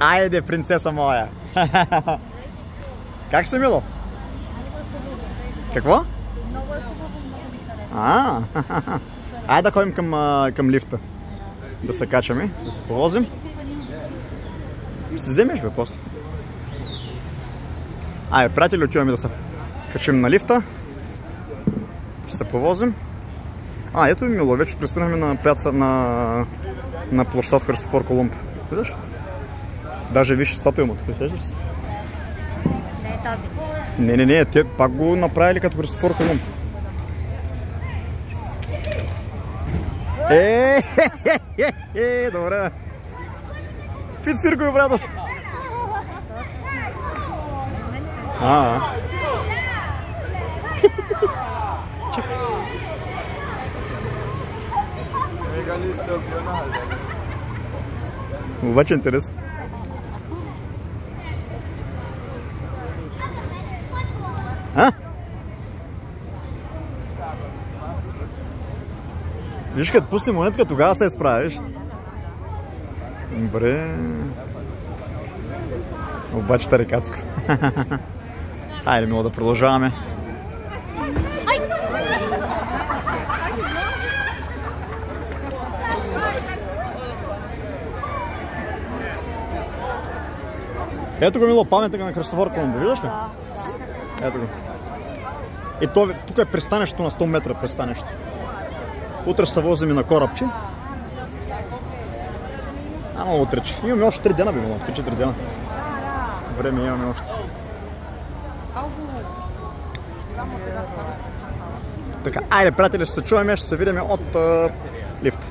Айде, принцеса моя! Как си, Мило? Какво? Много е хубаво, много ми хареса. Айде да ходим към лифта. Да се качаме, да се повозим. Ще се вземеш, бе, после. Айде, приятели, отиваме да се качим на лифта. Ще се повозим. Ето и Мило, вече пристигнахме на площад Христофор Колумб. Виждаш? Даже виж статуя му, тук виждаш ли си? Не е тази. Не, те пак го направили като Христофор Колумб. Добре. Пицирко, брато. Обаче интересно. Виж, като пусне монетка, тогава се изправиш. Добре. Обаче тарикатско. Айде, Мило, да продължаваме. Ето го, Мило, паметника на Христофор Колумб, виждаш ли? Ето го. И тук е пристанището на 100 метра пристанище. Утре ще се возим и на корабче. Ама утре, че. Имаме още 3 дена, бе, Мило, 3-4 дена. Време имаме още. Така, айде, приятели, ще се чуваме, ще се видим от лифта.